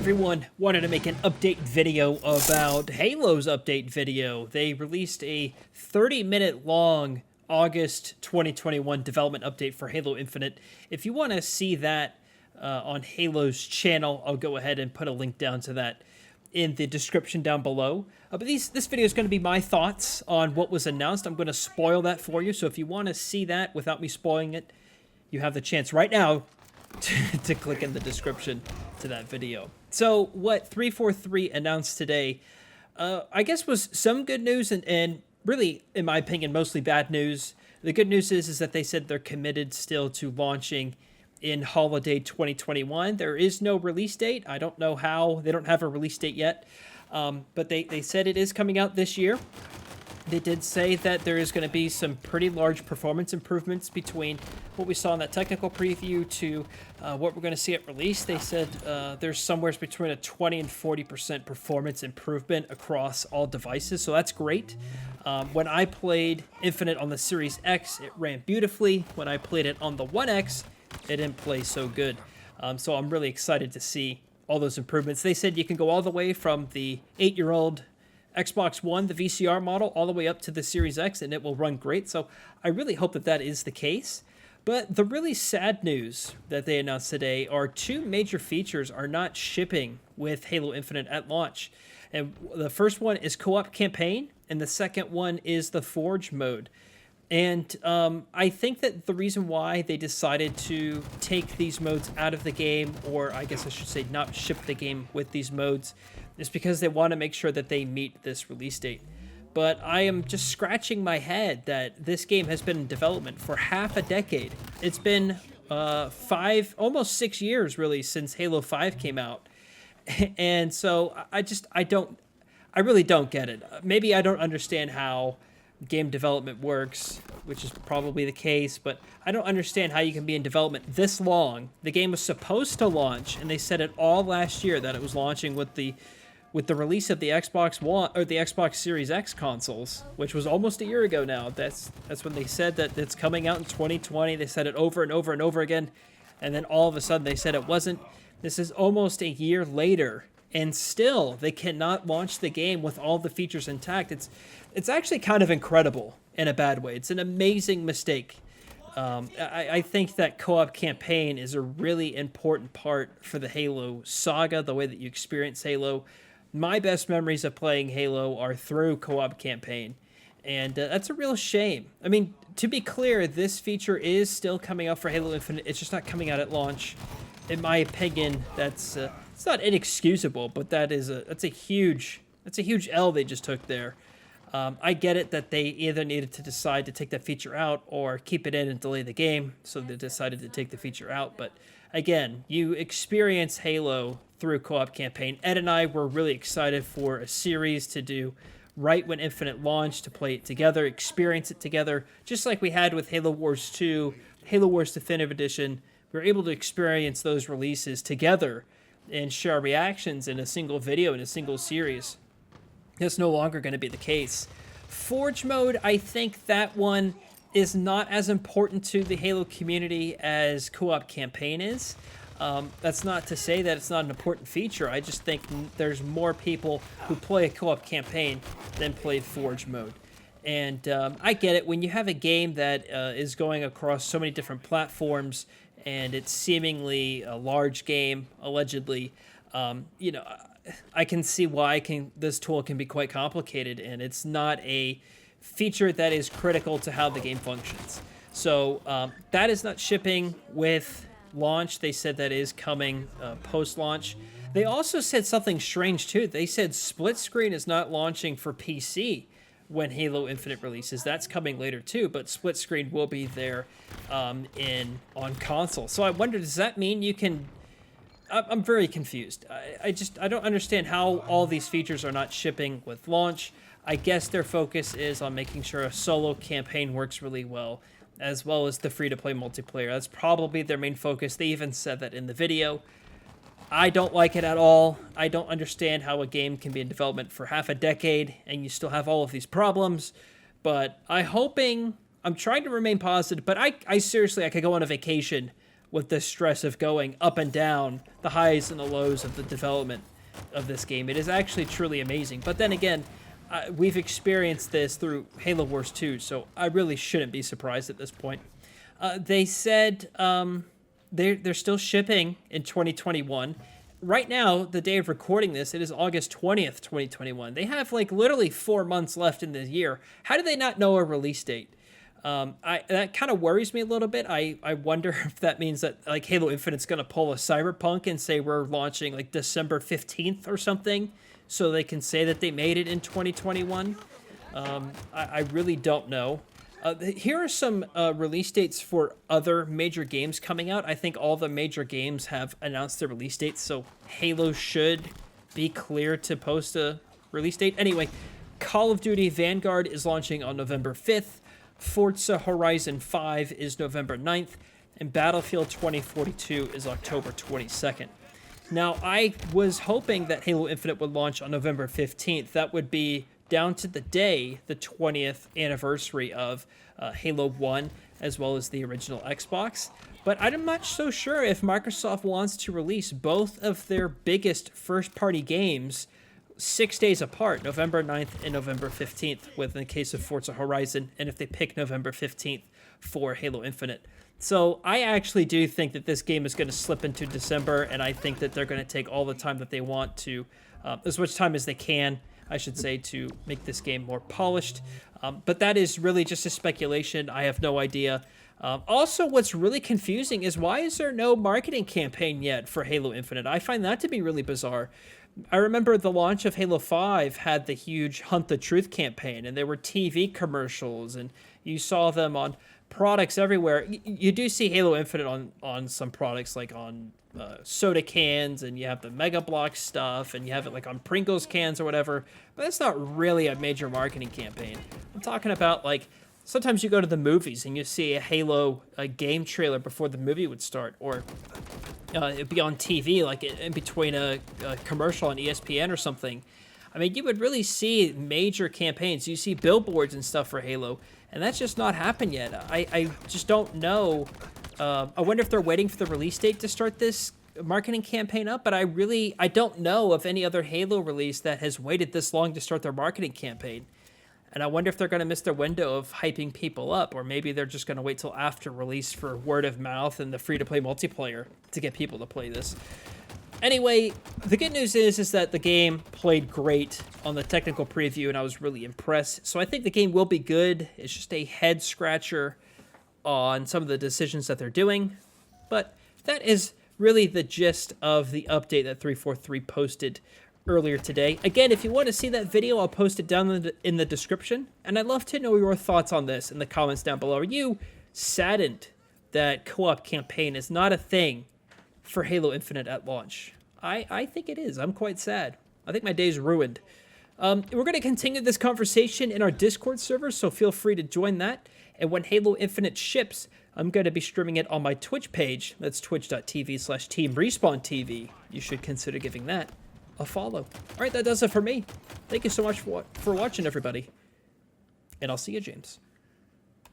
everyone, wanted to make an update video about Halo's update video. They released a 30-minute long August 2021 development update for Halo Infinite. If you want to see that on Halo's channel, I'll go ahead and put a link down to that in the description down below. But this video is going to be my thoughts on what was announced. I'm going to spoil that for you, so if you want to see that without me spoiling it, you have the chance right now to click in the description to that video. So what 343 announced today, I guess was some good news and really, in my opinion, mostly bad news. The good news is that they said they're committed still to launching in holiday 2021. There is no release date. I don't know how. They don't have a release date yet, but they said it is coming out this year. They did say that there is going to be some pretty large performance improvements between what we saw in that technical preview to what we're going to see at release. They said there's somewhere between a 20 and 40% performance improvement across all devices, so that's great. When I played Infinite on the Series X, it ran beautifully. When I played it on the One X, it didn't play so good. So I'm really excited to see all those improvements. They said you can go all the way from the 8-year-old Xbox One, the VCR model, all the way up to the Series X, and it will run great. So I really hope that that is the case. But the really sad news that they announced today are two major features are not shipping with Halo Infinite at launch. And the first one is co-op campaign, and the second one is the Forge mode. And I think that the reason why they decided to take these modes out of the game, or I guess I should say not ship the game with these modes, is because they want to make sure that they meet this release date. But I am just scratching my head that this game has been in development for half a decade. It's been 5, almost 6 years really since Halo 5 came out. And so I really don't get it. Maybe I don't understand how game development works, which is probably the case, but I don't understand how you can be in development this long. The game was supposed to launch, and they said it all last year that it was launching with the release of the Xbox One or the Xbox Series X consoles, which was almost a year ago now. That's when they said that it's coming out in 2020. They said it over and over and over again, and then all of a sudden they said it wasn't. This is almost a year later, and still they cannot launch the game with all the features intact. It's actually kind of incredible in a bad way. It's an amazing mistake. I think that co-op campaign is a really important part for the Halo saga, the way that you experience Halo. My best memories of playing Halo are through co-op campaign, and that's a real shame. I mean, to be clear, this feature is still coming out for Halo Infinite. It's just not coming out at launch. In my opinion, that's it's not inexcusable, but that's a huge L they just took there. I get it that they either needed to decide to take that feature out or keep it in and delay the game, so they decided to take the feature out. But again, you experience Halo through co-op campaign. Ed and I were really excited for a series to do right when Infinite launched, to play it together, experience it together, just like we had with Halo Wars 2, Halo Wars Definitive Edition. We were able to experience those releases together and share our reactions in a single video, in a single series. That's no longer going to be the case. Forge mode, I think that one is not as important to the Halo community as co-op campaign is. That's not to say that it's not an important feature. I just think there's more people who play a co-op campaign than play Forge mode. And I get it. When you have a game that is going across so many different platforms and it's seemingly a large game, allegedly, I can see why this tool can be quite complicated, and it's not a feature that is critical to how the game functions. So that is not shipping with launch. They said that is coming post-launch. They also said something strange too. They said split screen is not launching for PC when Halo Infinite releases. That's coming later too, but split screen will be there on console. So I wonder, does that mean you can... I'm very confused. I don't understand how all these features are not shipping with launch. I guess their focus is on making sure a solo campaign works really well as the free-to-play multiplayer. That's probably their main focus. They even said that in the video. I don't like it at all. I don't understand how a game can be in development for half a decade and you still have all of these problems. But I'm trying to remain positive, but I seriously, I could go on a vacation with the stress of going up and down, the highs and the lows of the development of this game. It is actually truly amazing. But then again, we've experienced this through Halo Wars 2, so I really shouldn't be surprised at this point. They said they're still shipping in 2021. Right now, the day of recording this, it is August 20th, 2021. They have like literally 4 months left in the year. How do they not know a release date? That kind of worries me a little bit. I wonder if that means that like Halo Infinite's going to pull a Cyberpunk and say we're launching like December 15th or something, so they can say that they made it in 2021. I really don't know. Here are some release dates for other major games coming out. I think all the major games have announced their release dates, so Halo should be clear to post a release date. Anyway, Call of Duty Vanguard is launching on November 5th. Forza Horizon 5 is November 9th, and Battlefield 2042 is October 22nd. Now, I was hoping that Halo Infinite would launch on November 15th. That would be down to the day, the 20th anniversary of Halo 1, as well as the original Xbox. But I'm not so sure if Microsoft wants to release both of their biggest first-party games 6 days apart, November 9th and November 15th, with in the case of Forza Horizon, and if they pick November 15th for Halo Infinite. So I actually do think that this game is going to slip into December, and I think that they're going to take all the time that they want to, as much time as they can, I should say, to make this game more polished. But that is really just a speculation. I have no idea. Also, what's really confusing is why is there no marketing campaign yet for Halo Infinite? I find that to be really bizarre. I remember the launch of Halo 5 had the huge Hunt the Truth campaign, and there were TV commercials, and you saw them on products everywhere. You do see Halo Infinite on some products, like on soda cans, and you have the Mega Block stuff, and you have it like on Pringles cans or whatever, but that's not really a major marketing campaign. I'm talking about like sometimes you go to the movies and you see a Halo game trailer before the movie would start, or it'd be on TV, like in between a commercial on ESPN or something. I mean, you would really see major campaigns. You see billboards and stuff for Halo, and that's just not happened yet. I just don't know. I wonder if they're waiting for the release date to start this marketing campaign up, but I don't know of any other Halo release that has waited this long to start their marketing campaign. And I wonder if they're going to miss their window of hyping people up, or maybe they're just going to wait till after release for word of mouth and the free-to-play multiplayer to get people to play this. Anyway, the good news is that the game played great on the technical preview, and I was really impressed. So I think the game will be good. It's just a head-scratcher on some of the decisions that they're doing. But that is really the gist of the update that 343 posted earlier today. Again, if you want to see that video, I'll post it down in the description. And I'd love to know your thoughts on this in the comments down below. Are you saddened that co-op campaign is not a thing for Halo Infinite at launch? I think it is. I'm quite sad. I think my day's ruined. We're going to continue this conversation in our Discord server, so feel free to join that. And when Halo Infinite ships, I'm going to be streaming it on my Twitch page. That's twitch.tv/TeamRespawnTV. You should consider giving that a follow. All right, that does it for me. Thank you so much for watching, everybody. And I'll see you, James.